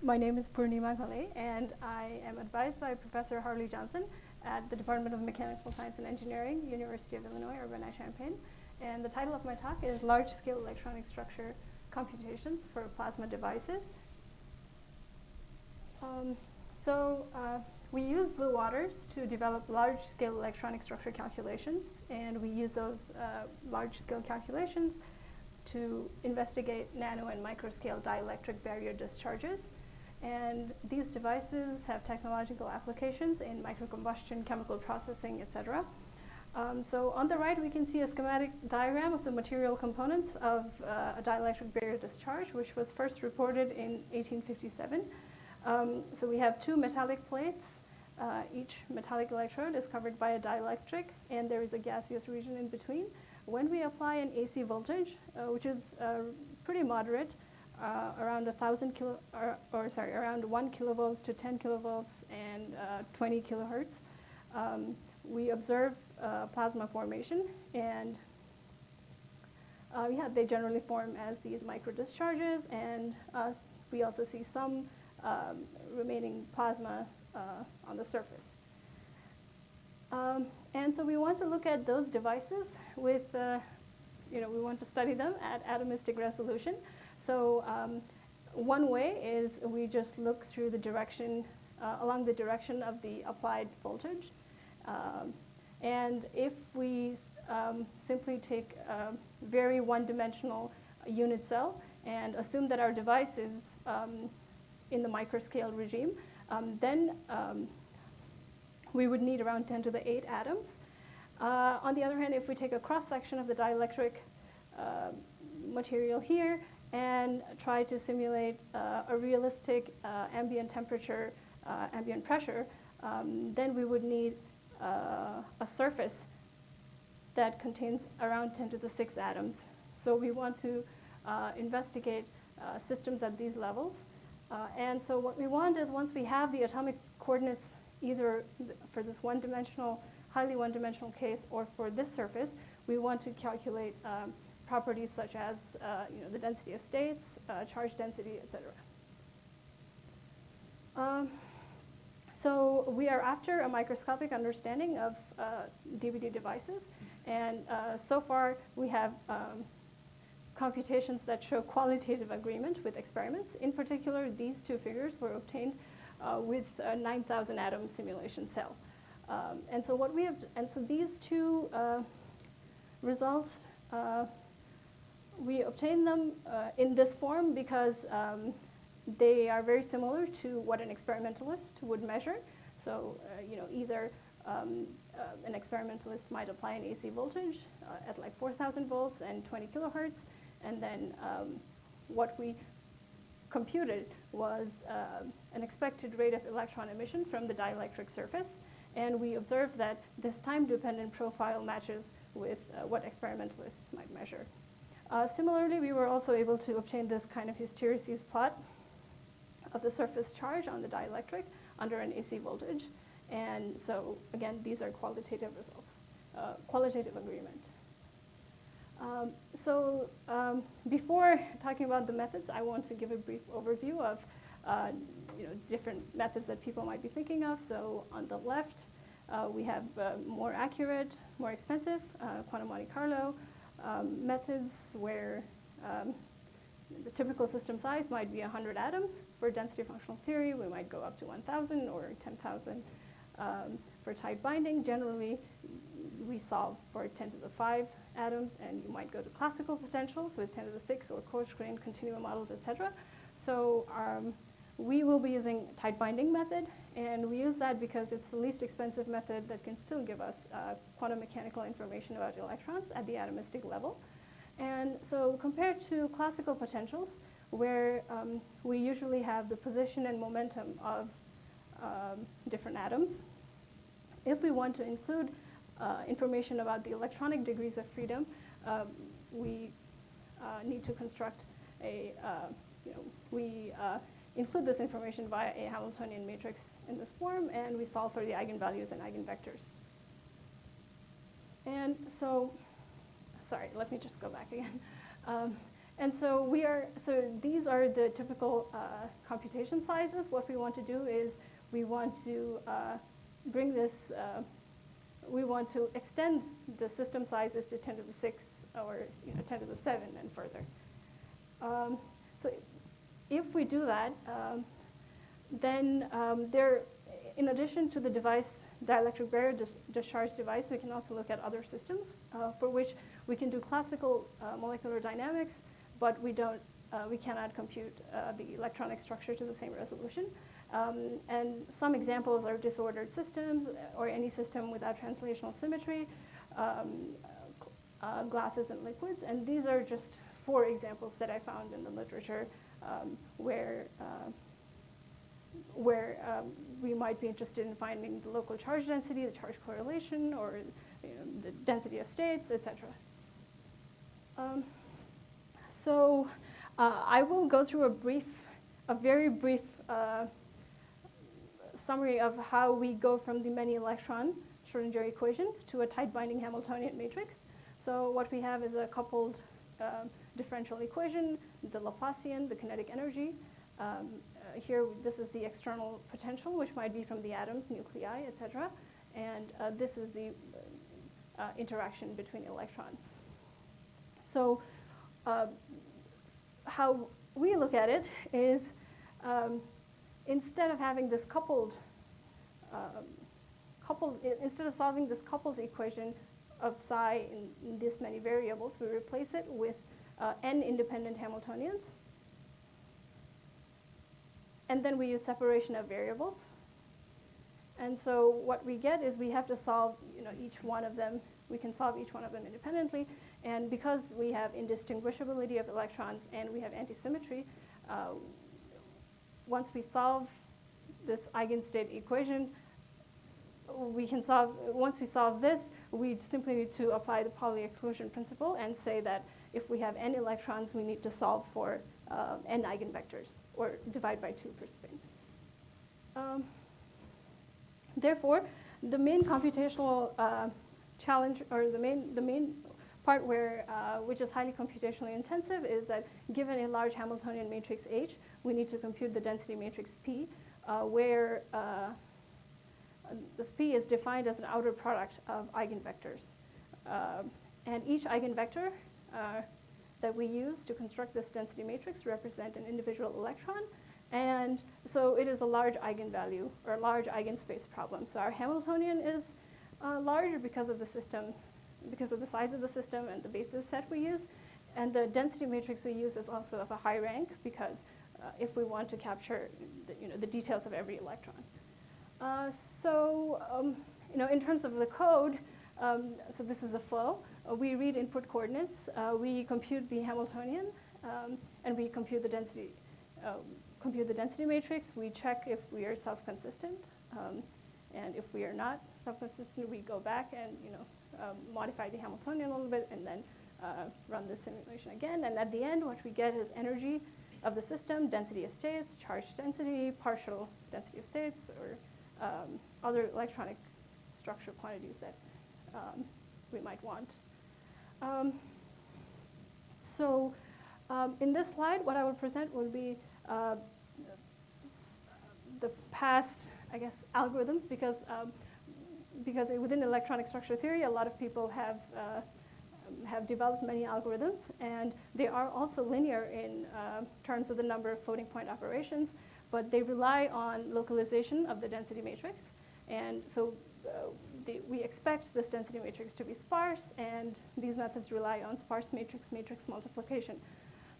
My name is Purnima Ghale, and I am advised by Professor Harley Johnson at the Department of Mechanical Science and Engineering, University of Illinois, Urbana-Champaign. And the title of my talk is Large-Scale Electronic Structure Computations for Plasma Devices. We use Blue Waters to develop large-scale electronic structure calculations, and we use those large-scale calculations to investigate nano and microscale dielectric barrier discharges. And these devices have technological applications in microcombustion, chemical processing, etc. So on the right, we can see a schematic diagram of the material components of a dielectric barrier discharge, which was first reported in 1857. So we have two metallic plates. Each metallic electrode is covered by a dielectric, and there is a gaseous region in between. When we apply an AC voltage, which is pretty moderate, around around 1 kilovolts to 10 kilovolts and 20 kilohertz, we observe plasma formation, and they generally form as these micro discharges, and we also see some remaining plasma on the surface. And so we want to look at those devices with, we want to study them at atomistic resolution. So one way is we just look through the direction, along the direction of the applied voltage. And if we simply take a very one-dimensional unit cell and assume that our device is in the microscale regime, then we would need around 10 to the 8 atoms. On the other hand, if we take a cross-section of the dielectric material here and try to simulate a realistic ambient temperature, ambient pressure, then we would need a surface that contains around 10 to the 6 atoms. So we want to investigate systems at these levels. And so what we want is, once we have the atomic coordinates, either for this one-dimensional, highly one-dimensional case, or for this surface, we want to calculate properties such as the density of states, charge density, etc. So we are after a microscopic understanding of DVD devices, and so far we have computations that show qualitative agreement with experiments. In particular, these two figures were obtained with a 9,000 atom simulation cell. And so what we have, and so these two results, we obtained them in this form because they are very similar to what an experimentalist would measure. So either an experimentalist might apply an AC voltage at like 4,000 volts and 20 kilohertz, and then what we computed was an expected rate of electron emission from the dielectric surface, and we observed that this time-dependent profile matches with what experimentalists might measure. Similarly, we were also able to obtain this kind of hysteresis plot of the surface charge on the dielectric under an AC voltage, and so again, these are qualitative results, qualitative agreement. Before talking about the methods, I want to give a brief overview of different methods that people might be thinking of. So on the left, we have more accurate, more expensive quantum Monte Carlo methods where the typical system size might be 100 atoms. For density functional theory, we might go up to 1,000 or 10,000. For tight binding, generally, we solve for 10 to the 5 atoms, and you might go to classical potentials with 10 to the 6 or coarse-grained continuum models, etc. So we will be using tight binding method, and we use that because it's the least expensive method that can still give us quantum mechanical information about electrons at the atomistic level. And so compared to classical potentials, where we usually have the position and momentum of different atoms, if we want to include information about the electronic degrees of freedom, we need to construct we include this information via a Hamiltonian matrix in this form, and we solve for the eigenvalues and eigenvectors. And so, sorry, let me just go back again. And so these are the typical computation sizes. What we want to do is we want to bring this, we want to extend the system sizes to 10 to the 6 or 10 to the 7 and further. So if we do that, then in addition to the device, dielectric barrier discharge device, we can also look at other systems for which we can do classical molecular dynamics, but we cannot compute the electronic structure to the same resolution. And some examples are disordered systems or any system without translational symmetry, gases and liquids. And these are just 4 examples that I found in the literature where we might be interested in finding the local charge density, the charge correlation, or the density of states, etc. So I will go through a very brief summary of how we go from the many electron Schrodinger equation to a tight binding Hamiltonian matrix. So what we have is a coupled differential equation, the Laplacian, the kinetic energy. Here, this is the external potential, which might be from the atoms, nuclei, etc. And this is the interaction between electrons. So how we look at it is instead of having this instead of solving this coupled equation of psi in this many variables, we replace it with n independent Hamiltonians. And then we use separation of variables. And so what we get is we have to solve each one of them. We can solve each one of them independently. And because we have indistinguishability of electrons and we have antisymmetry, once we solve this eigenstate equation, once we solve this, we simply need to apply the Pauli exclusion principle and say that if we have n electrons, we need to solve for n eigenvectors, or divide by 2 per spin. Therefore, the main computational challenge, or the main part which is highly computationally intensive, is that given a large Hamiltonian matrix H, we need to compute the density matrix P, where this P is defined as an outer product of eigenvectors. And each eigenvector that we use to construct this density matrix represent an individual electron. And so it is a large eigenvalue or a large eigenspace problem. So our Hamiltonian is larger because of the system, because of the size of the system and the basis set we use. And the density matrix we use is also of a high rank because if we want to capture the details of every electron. In terms of the code, so this is the flow. We read input coordinates. We compute the Hamiltonian, and we compute the density matrix. We check if we are self-consistent, and if we are not self-consistent, we go back and modify the Hamiltonian a little bit, and then run the simulation again. And at the end, what we get is energy of the system, density of states, charge density, partial density of states, or other electronic structure quantities that we might want. In this slide, what I would present would be the past, I guess, algorithms, because within electronic structure theory, a lot of people have developed many algorithms, and they are also linear in terms of the number of floating point operations, but they rely on localization of the density matrix. And so we expect this density matrix to be sparse, and these methods rely on sparse matrix multiplication.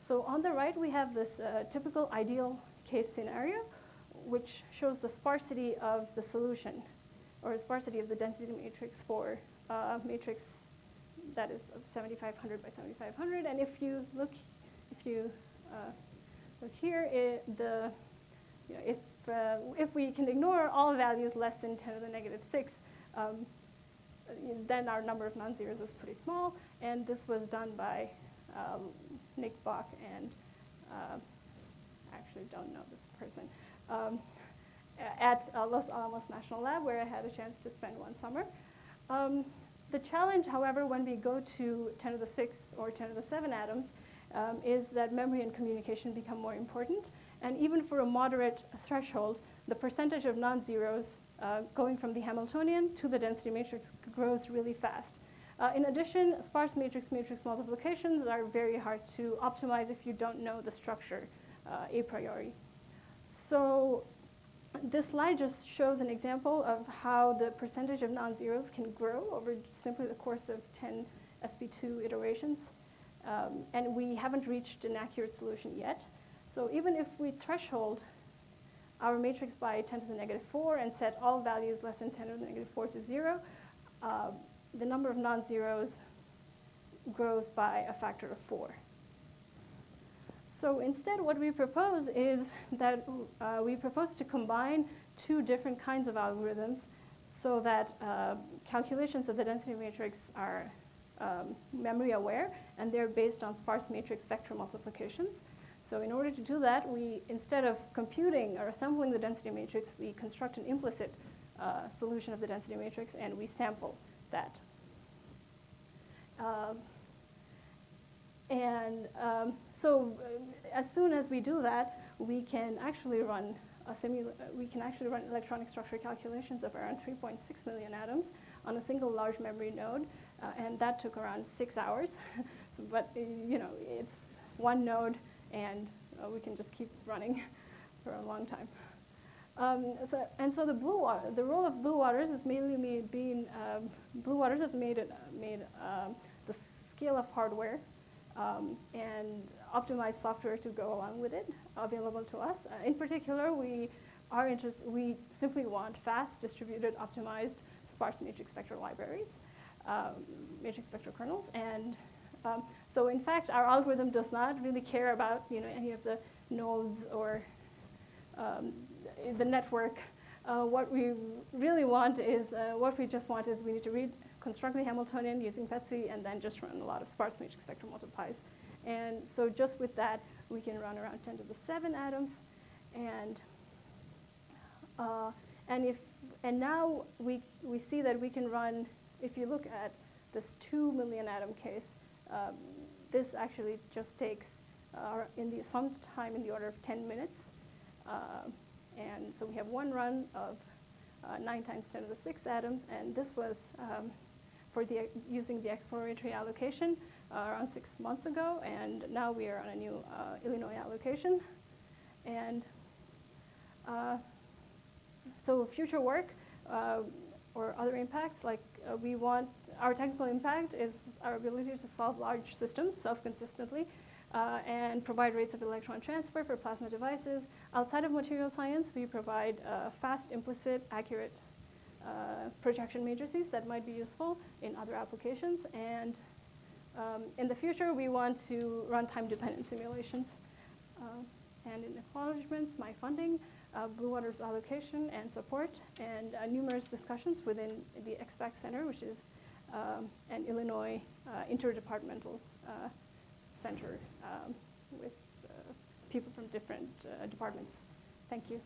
So on the right, we have this typical ideal case scenario, which shows the sparsity of the solution, or the sparsity of the density matrix for a matrix that is of 7,500 by 7,500. And if you look here, if we can ignore all values less than 10 to the negative 6, then our number of non-zeros is pretty small. And this was done by Nick Bach and I actually don't know this person, at Los Alamos National Lab, where I had a chance to spend one summer. The challenge, however, when we go to 10 to the 6 or 10 to the 7 atoms is that memory and communication become more important. And even for a moderate threshold, the percentage of non-zeros going from the Hamiltonian to the density matrix grows really fast. In addition, sparse matrix-matrix multiplications are very hard to optimize if you don't know the structure a priori. So this slide just shows an example of how the percentage of non-zeros can grow over simply the course of 10 sp2 iterations. And we haven't reached an accurate solution yet. So even if we threshold our matrix by 10 to the negative 4 and set all values less than 10 to the negative 4 to 0, the number of non-zeros grows by a factor of 4. So instead, what we propose is that we propose to combine two different kinds of algorithms so that calculations of the density matrix are memory aware, and they're based on sparse matrix vector multiplications. So in order to do that, we, instead of computing or assembling the density matrix, we construct an implicit solution of the density matrix, and we sample that. As soon as we do that, we can actually run electronic structure calculations of around 3.6 million atoms on a single large memory node, and that took around 6 hours. But it's one node, and we can just keep running for a long time. So the role of Blue Waters is mainly Blue Waters has made the scale of hardware and optimized software to go along with it available to us. In particular, we simply want fast, distributed, optimized sparse matrix vector libraries, matrix vector kernels, and so in fact, our algorithm does not really care about any of the nodes or the network. What we really want is, we need to construct the Hamiltonian using PETSC and then just run a lot of sparse matrix vector multiplies. And so just with that, we can run around 10 to the 7 atoms. And now we see that we can run, if you look at this 2 million atom case, this actually just takes sometime in the order of 10 minutes. And so we have one run of 9 times 10 to the 6 atoms, and this was using the exploratory allocation around 6 months ago, and now we are on a new Illinois allocation. And so future work or other impacts, like our technical impact is our ability to solve large systems self-consistently and provide rates of electron transfer for plasma devices. Outside of material science, we provide fast, implicit, accurate projection matrices that might be useful in other applications. And in the future, we want to run time-dependent simulations. And in acknowledgements, my funding, Blue Waters allocation and support, and numerous discussions within the SpMVs Center, which is an Illinois interdepartmental center with people from different departments. Thank you.